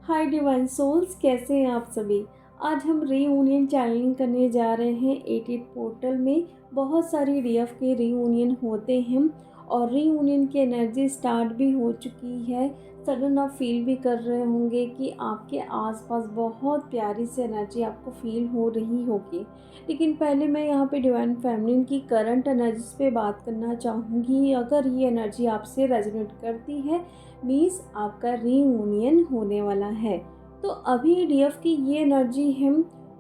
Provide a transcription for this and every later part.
हाय divine souls, कैसे हैं आप सभी। आज हम रीयूनियन चैनलिंग करने जा रहे हैं 88 पोर्टल में। बहुत सारी डीएफ के रीयूनियन होते हैं और रीयूनियन की एनर्जी स्टार्ट भी हो चुकी है। सडन आप फील भी कर रहे होंगे कि आपके आसपास बहुत प्यारी सी एनर्जी आपको फील हो रही होगी। लेकिन पहले मैं यहाँ पे डिवाइन फेमिनिन की करंट एनर्जीज पे बात करना चाहूँगी। अगर ये एनर्जी आपसे रेजोनेट करती है मीन्स आपका रीयूनियन होने वाला है। तो अभी डीएफ की ये एनर्जी है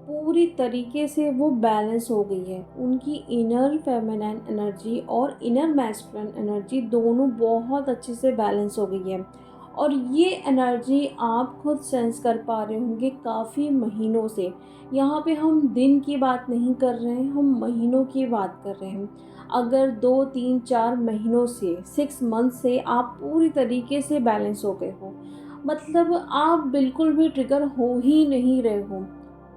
पूरी तरीके से वो बैलेंस हो गई है। उनकी इनर फेमिनाइन एनर्जी और इनर मैस्कुलिन एनर्जी दोनों बहुत अच्छे से बैलेंस हो गई है। और ये एनर्जी आप खुद सेंस कर पा रहे होंगे काफ़ी महीनों से। यहाँ पे हम दिन की बात नहीं कर रहे हैं, हम महीनों की बात कर रहे हैं। अगर 2 3 4 महीनों से 6 मंथ से आप पूरी तरीके से बैलेंस हो गए हो, मतलब आप बिल्कुल भी ट्रिगर हो ही नहीं रहे हो।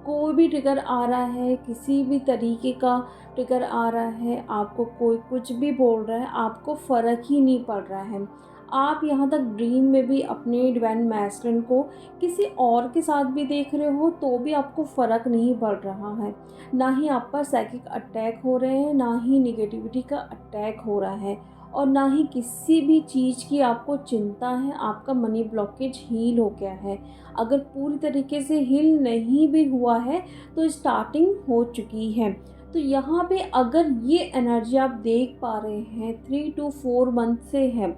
कोई भी ट्रिगर आ रहा है, किसी भी तरीके का ट्रिगर आ रहा है, आपको कोई कुछ भी बोल रहा है, आपको फ़र्क ही नहीं पड़ रहा है। आप यहाँ तक ड्रीम में भी अपने डिवाइन मैस्कुलिन को किसी और के साथ भी देख रहे हो तो भी आपको फ़र्क नहीं पड़ रहा है। ना ही आप पर साइकिक अटैक हो रहे हैं, ना ही निगेटिविटी का अटैक हो रहा है और ना ही किसी भी चीज़ की आपको चिंता है। आपका मनी ब्लॉकेज हील हो गया है। अगर पूरी तरीके से हील नहीं भी हुआ है तो स्टार्टिंग हो चुकी है। तो यहाँ पे अगर ये एनर्जी आप देख पा रहे हैं 3 to 4 मंथ से है,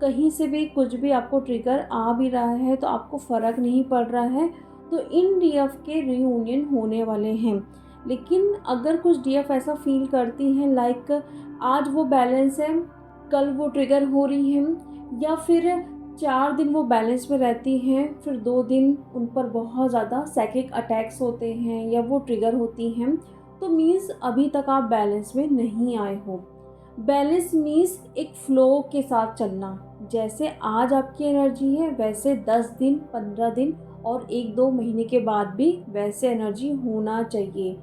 कहीं से भी कुछ भी आपको ट्रिगर आ भी रहा है तो आपको फ़र्क नहीं पड़ रहा है, तो इन डीएफ के रीयूनियन होने वाले हैं। लेकिन अगर कुछ डीएफ ऐसा फील करती हैं लाइक आज वो बैलेंस है, कल वो ट्रिगर हो रही हैं, या फिर 4 दिन वो बैलेंस में रहती हैं, फिर 2 दिन उन पर बहुत ज़्यादा साइकिक अटैक्स होते हैं या वो ट्रिगर होती हैं, तो मीन्स अभी तक आप बैलेंस में नहीं आए हो। बैलेंस मीन्स एक फ्लो के साथ चलना। जैसे आज आपकी एनर्जी है वैसे 10 दिन 15 दिन और 1 2 महीने के बाद भी वैसे एनर्जी होना चाहिए।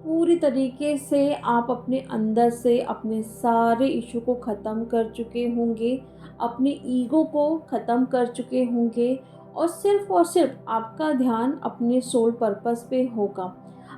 पूरी तरीके से आप अपने अंदर से अपने सारे इशू को ख़त्म कर चुके होंगे, अपने ईगो को ख़त्म कर चुके होंगे और सिर्फ आपका ध्यान अपने सोल पर्पस पे होगा।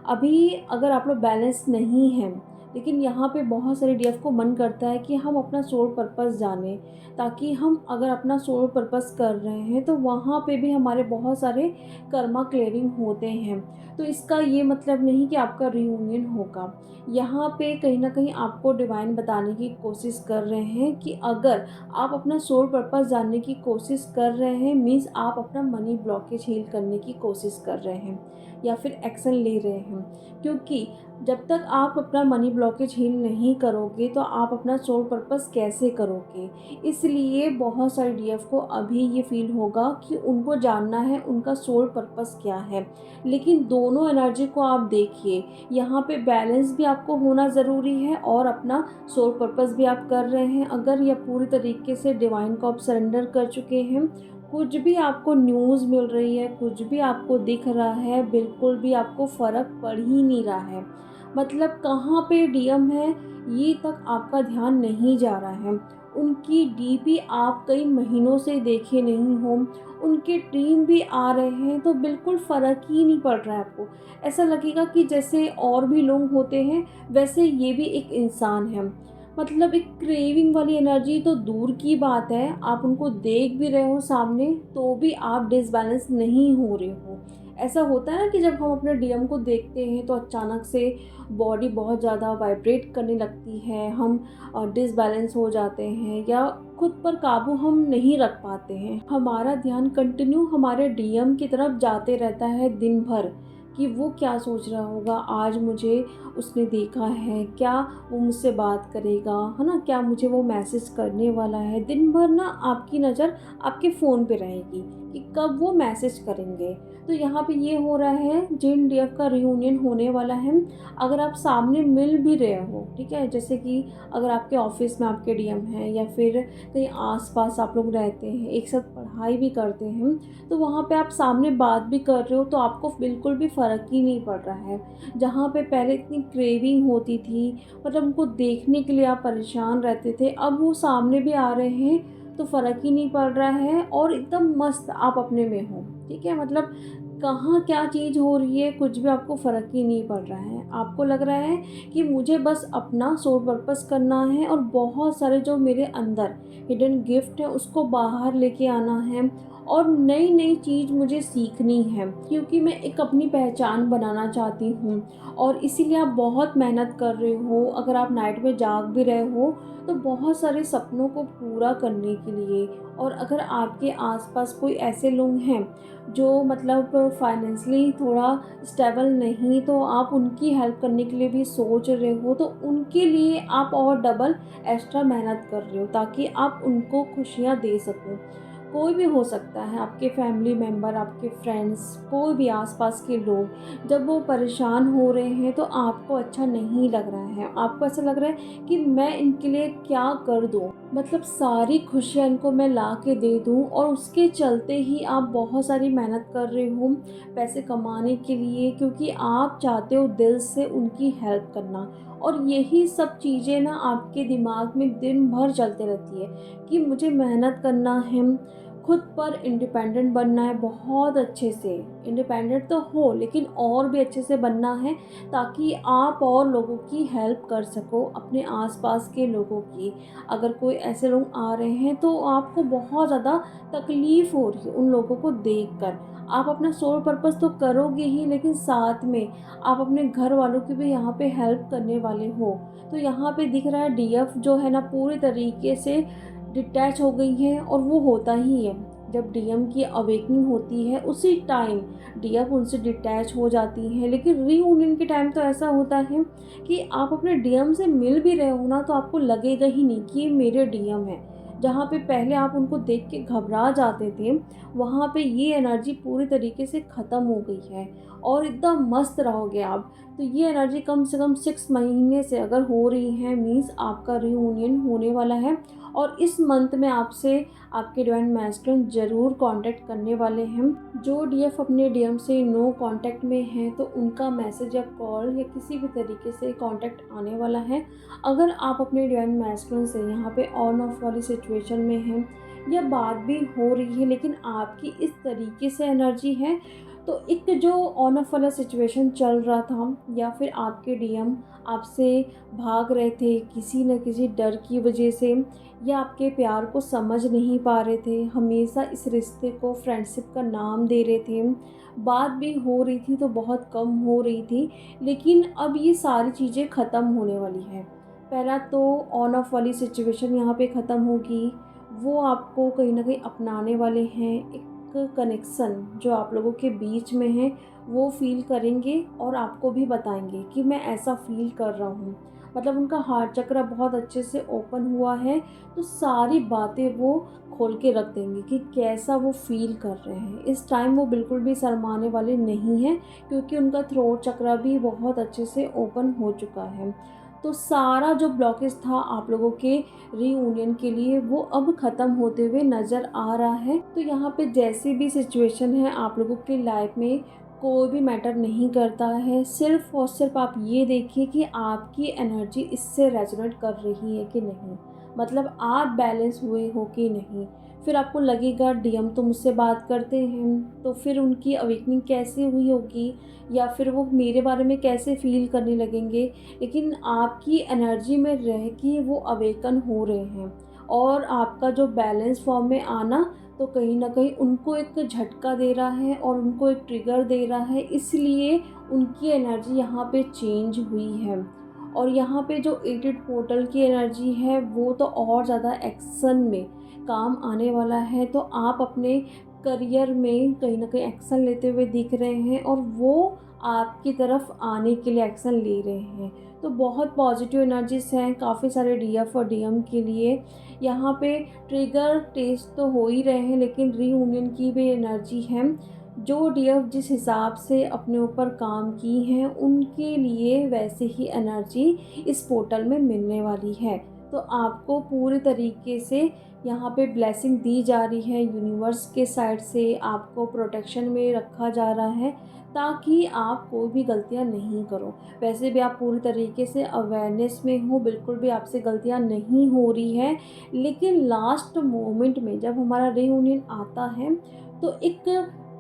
अभी अगर आप लोग बैलेंस नहीं हैं, लेकिन यहाँ पे बहुत सारे डीएफ को मन करता है कि हम अपना सोल पर्पस जानें, ताकि हम अगर अपना सोल पर्पस कर रहे हैं तो वहाँ पे भी हमारे बहुत सारे कर्मा क्लियरिंग होते हैं। तो इसका ये मतलब नहीं कि आपका रीयूनियन होगा। यहाँ पे कहीं ना कहीं आपको डिवाइन बताने की कोशिश कर रहे हैं कि अगर आप अपना सोल पर्पस जानने की कोशिश कर रहे हैं मीन्स आप अपना मनी ब्लॉकेज हील करने की कोशिश कर रहे हैं या फिर एक्शन ले रहे हैं। क्योंकि जब तक आप अपना मनी ब्लॉकेज हील नहीं करोगे तो आप अपना सोल पर्पस कैसे करोगे। इसलिए बहुत सारे डीएफ को अभी ये फील होगा कि उनको जानना है उनका सोल पर्पस क्या है। लेकिन दोनों एनर्जी को आप देखिए, यहाँ पे बैलेंस भी आपको होना ज़रूरी है और अपना सोल पर्पस भी आप कर रहे हैं। अगर यह पूरी तरीके से डिवाइन को आप सरेंडर कर चुके हैं, कुछ भी आपको न्यूज़ मिल रही है, कुछ भी आपको दिख रहा है, बिल्कुल भी आपको फ़र्क पड़ ही नहीं रहा है। मतलब कहाँ पे डीएम है ये तक आपका ध्यान नहीं जा रहा है। उनकी डीपी आप कई महीनों से देखे नहीं हो, उनके ड्रीम भी आ रहे हैं तो बिल्कुल फ़र्क ही नहीं पड़ रहा है आपको। ऐसा लगेगा कि जैसे और भी लोग होते हैं वैसे ये भी एक इंसान है। मतलब एक क्रेविंग वाली एनर्जी तो दूर की बात है, आप उनको देख भी रहे हो सामने तो भी आप डिसबैलेंस नहीं हो रहे हो। ऐसा होता है ना कि जब हम अपने डीएम को देखते हैं तो अचानक से बॉडी बहुत ज़्यादा वाइब्रेट करने लगती है, हम डिसबैलेंस हो जाते हैं या खुद पर काबू हम नहीं रख पाते हैं। हमारा ध्यान कंटिन्यू हमारे डीएम की तरफ जाते रहता है दिन भर कि वो क्या सोच रहा होगा, आज मुझे उसने देखा है क्या, वो मुझसे बात करेगा, है ना, क्या मुझे वो मैसेज करने वाला है। दिन भर ना आपकी नज़र आपके फ़ोन पे रहेगी कि कब वो मैसेज करेंगे। तो यहाँ पे ये हो रहा है जिन डीएफ का रियूनियन होने वाला है, अगर आप सामने मिल भी रहे हो, ठीक है, जैसे कि अगर आपके ऑफिस में आपके डीएम हैं या फिर कहीं आसपास आप लोग रहते हैं, एक साथ पढ़ाई भी करते हैं, तो वहाँ पे आप सामने बात भी कर रहे हो तो आपको बिल्कुल भी फ़र्क ही नहीं पड़ रहा है। जहाँ पे पहले इतनी क्रेविंग होती थी, मतलब उनको देखने के लिए आप परेशान रहते थे, अब वो सामने भी आ रहे हैं तो फ़र्क ही नहीं पड़ रहा है और एकदम मस्त आप अपने में हो, ठीक है? मतलब कहाँ क्या चीज़ हो रही है, कुछ भी आपको फ़र्क ही नहीं पड़ रहा है। आपको लग रहा है कि मुझे बस अपना सोल पर्पस करना है और बहुत सारे जो मेरे अंदर हिडन गिफ्ट है उसको बाहर लेके आना है और नई-नई चीज़ मुझे सीखनी है, क्योंकि मैं एक अपनी पहचान बनाना चाहती हूँ और इसीलिए आप बहुत मेहनत कर रहे हो। अगर आप नाइट में जाग भी रहे हो, तो बहुत सारे सपनों को पूरा करने के लिए। और अगर आपके आस-पास कोई ऐसे लोग हैं, जो मतलब फाइनेंशियली थोड़ा स्टेबल नहीं, तो आप उनकी हेल्प करने के लिए भी सोच रहे हो, तो उनके लिए आप और डबल एक्स्ट्रा मेहनत कर रहे हो ताकि आप उनको खुशियाँ दे सको। कोई भी हो सकता है, आपके फैमिली मेंबर, आपके फ्रेंड्स, कोई भी आस-पास के लोग, जब वो परेशान हो रहे हैं तो आपको अच्छा नहीं लग रहा है। आपको ऐसा लग रहा है कि मैं इनके लिए क्या कर दूँ? मतलब सारी खुशियाँ इनको मैं ला के दे दूँ और उसके चलते ही आप बहुत सारी मेहनत कर रहे हो पैसे कमाने के लिए, क्योंकि आप चाहते हो दिल से उनकी हेल्प करना। और यही सब चीज़ें ना आपके दिमाग में दिन भर चलते रहती है कि मुझे मेहनत करना है, खुद पर इंडिपेंडेंट बनना है, बहुत अच्छे से। इंडिपेंडेंट तो हो लेकिन और भी अच्छे से बनना है ताकि आप और लोगों की हेल्प कर सको, अपने आस-पास के लोगों की। अगर कोई ऐसे लोग आ रहे हैं तो आपको बहुत ज़्यादा तकलीफ़ हो रही है उन लोगों को देखकर। आप अपना सोल पर्पस तो करोगे ही, लेकिन साथ में आप अपने घर वालों की भी यहाँ पे हेल्प करने वाले हो। तो यहाँ पे दिख रहा है डीएफ जो है ना पूरी तरीके से डिटैच हो गई है और वो होता ही है। जब डीएम की अवेकनिंग होती है उसी टाइम डीएफ उनसे डिटैच हो जाती हैं। लेकिन रीयूनियन के टाइम तो ऐसा होता है कि आप अपने डीएम से मिल भी रहे हो ना, तो आपको लगेगा ही नहीं कि ये मेरे डीएम हैं। जहाँ पे पहले आप उनको देख के घबरा जाते थे, वहाँ पे ये एनर्जी पूरी तरीके से ख़त्म हो गई है और एकदम मस्त रहोगे आप। तो ये एनर्जी कम से कम 6 महीने से अगर हो रही है, मीन्स आपका रीयूनियन होने वाला है। और इस मंथ में आपसे आपके डिवाइन मैस्कुलिन ज़रूर कांटेक्ट करने वाले हैं। जो डीएफ अपने डीएम से नो कांटेक्ट में हैं, तो उनका मैसेज या कॉल या किसी भी तरीके से कांटेक्ट आने वाला है। अगर आप अपने डिवाइन मैस्कुलिन से यहाँ पे ऑन ऑफ वाली सिचुएशन में हैं या बात भी हो रही है लेकिन आपकी इस तरीके से एनर्जी है, तो एक जो ऑन ऑफ वाला सिचुएशन चल रहा था या फिर आपके डीएम आपसे भाग रहे थे किसी न किसी डर की वजह से, या आपके प्यार को समझ नहीं पा रहे थे, हमेशा इस रिश्ते को फ्रेंडशिप का नाम दे रहे थे, बात भी हो रही थी तो बहुत कम हो रही थी, लेकिन अब ये सारी चीज़ें ख़त्म होने वाली है। पहला तो ऑन ऑफ वाली सिचुएशन यहाँ पे ख़त्म होगी, वो आपको कहीं न कहीं अपनाने वाले हैं। एक कनेक्शन जो आप लोगों के बीच में है वो फ़ील करेंगे और आपको भी बताएँगे कि मैं ऐसा फ़ील कर रहा हूँ। मतलब उनका हार्ट चक्र बहुत अच्छे से ओपन हुआ है, तो सारी बातें वो खोल के रख देंगे कि कैसा वो फ़ील कर रहे हैं। इस टाइम वो बिल्कुल भी शर्माने वाले नहीं हैं, क्योंकि उनका थ्रोट चक्र भी बहुत अच्छे से ओपन हो चुका है। तो सारा जो ब्लॉकेज था आप लोगों के रीयूनियन के लिए वो अब ख़त्म होते हुए नज़र आ रहा है। तो यहाँ पे जैसी भी सिचुएशन है आप लोगों की लाइफ में, कोई भी मैटर नहीं करता है। सिर्फ़ और सिर्फ आप ये देखिए कि आपकी एनर्जी इससे रेजोनेट कर रही है कि नहीं। मतलब आप बैलेंस हुए हो कि नहीं। फिर आपको लगेगा डीएम तो मुझसे बात करते हैं, तो फिर उनकी अवेकनिंग कैसे हुई होगी या फिर वो मेरे बारे में कैसे फ़ील करने लगेंगे। लेकिन आपकी एनर्जी में रह के वो अवेकन हो रहे हैं और आपका जो बैलेंस फॉर्म में आना तो कहीं न कहीं उनको एक झटका दे रहा है और उनको एक ट्रिगर दे रहा है, इसलिए उनकी एनर्जी यहाँ पे चेंज हुई है। और यहाँ पे जो एटेड पोर्टल की एनर्जी है वो तो और ज़्यादा एक्शन में काम आने वाला है। तो आप अपने करियर में कहीं न कहीं एक्शन लेते हुए दिख रहे हैं और वो आपकी तरफ आने के लिए एक्शन ले रहे हैं। तो बहुत पॉजिटिव एनर्जीज़ हैं काफ़ी सारे डीएफ और डीएम के लिए। यहाँ पे ट्रिगर टेस्ट तो हो ही रहे हैं, लेकिन रीयूनियन की भी एनर्जी है। जो डीएफ जिस हिसाब से अपने ऊपर काम की हैं, उनके लिए वैसे ही एनर्जी इस पोर्टल में मिलने वाली है। तो आपको पूरे तरीके से यहाँ पे ब्लेसिंग दी जा रही है, यूनिवर्स के साइड से आपको प्रोटेक्शन में रखा जा रहा है ताकि आप कोई भी गलतियाँ नहीं करो। वैसे भी आप पूरी तरीके से अवेयरनेस में हो, बिल्कुल भी आपसे गलतियाँ नहीं हो रही है, लेकिन लास्ट मोमेंट में जब हमारा रीयूनियन आता है तो एक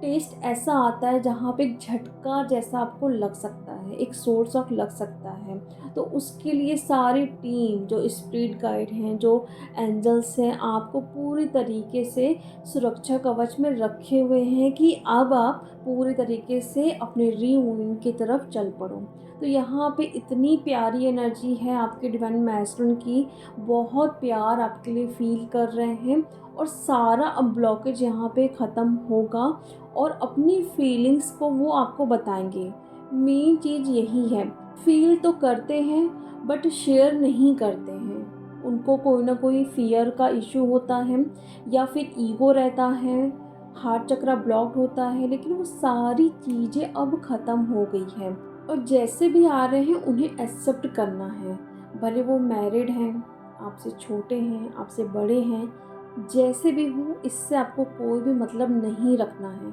टेस्ट ऐसा आता है जहाँ पे एक झटका जैसा आपको लग सकता है, एक सोर्स शॉक लग सकता है। तो उसके लिए सारी टीम जो स्पिरिट गाइड हैं, जो एंजल्स हैं, आपको पूरी तरीके से सुरक्षा कवच में रखे हुए हैं कि अब आप पूरी तरीके से अपने रीयूनियन की तरफ चल पड़ो। तो यहाँ पे इतनी प्यारी एनर्जी है आपके डिवाइन मैस्टरन की, बहुत प्यार आपके लिए फ़ील कर रहे हैं और सारा अब ब्लॉकेज यहाँ पे ख़त्म होगा और अपनी फीलिंग्स को वो आपको बताएंगे। मेन चीज़ यही है, फ़ील तो करते हैं बट शेयर नहीं करते हैं। उनको कोई ना कोई फ़ियर का इशू होता है या फिर ईगो रहता है, हार्ट चक्रा ब्लॉक्ड होता है, लेकिन वो सारी चीज़ें अब ख़त्म हो गई हैं और जैसे भी आ रहे हैं उन्हें एक्सेप्ट करना है। भले वो मैरिड हैं, आपसे छोटे हैं, आपसे बड़े हैं, जैसे भी हो इससे आपको कोई भी मतलब नहीं रखना है।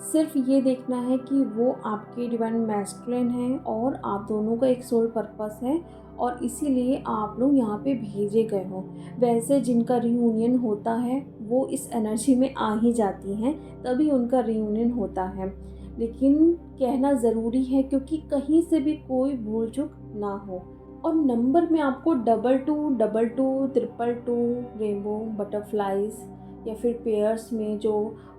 सिर्फ ये देखना है कि वो आपके डिवाइन मैस्कुलिन हैं और आप दोनों का एक सोल पर्पस है और इसीलिए आप लोग यहाँ पे भेजे गए हो। वैसे जिनका रीयूनियन होता है वो इस एनर्जी में आ ही जाती हैं, तभी उनका रीयूनियन होता है। लेकिन कहना ज़रूरी है क्योंकि कहीं से भी कोई भूल चूक ना हो। और नंबर में आपको 2222 222 रेनबो बटरफ्लाइज या फिर पेयर्स में जो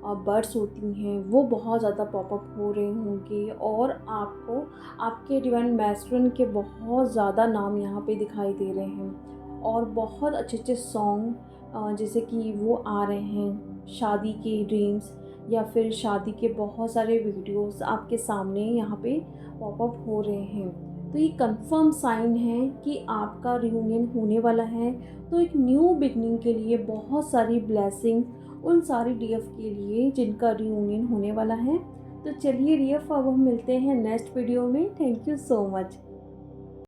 बर्ड्स होती हैं वो बहुत ज़्यादा पॉपअप हो रहे होंगे और आपको आपके डिवाइन मैस्टरन के बहुत ज़्यादा नाम यहाँ पे दिखाई दे रहे हैं और बहुत अच्छे अच्छे सॉन्ग जैसे कि वो आ रहे हैं, शादी के ड्रीम्स या फिर शादी के बहुत सारे वीडियोस आपके सामने यहाँ पे पॉपअप हो रहे हैं। तो ये कंफर्म साइन है कि आपका रियूनियन होने वाला है। तो एक न्यू बिगनिंग के लिए बहुत सारी ब्लेसिंग उन सारी डीएफ के लिए जिनका रियूनियन होने वाला है। तो चलिए डीएफ, अब हम मिलते हैं नेक्स्ट वीडियो में। Thank you so much.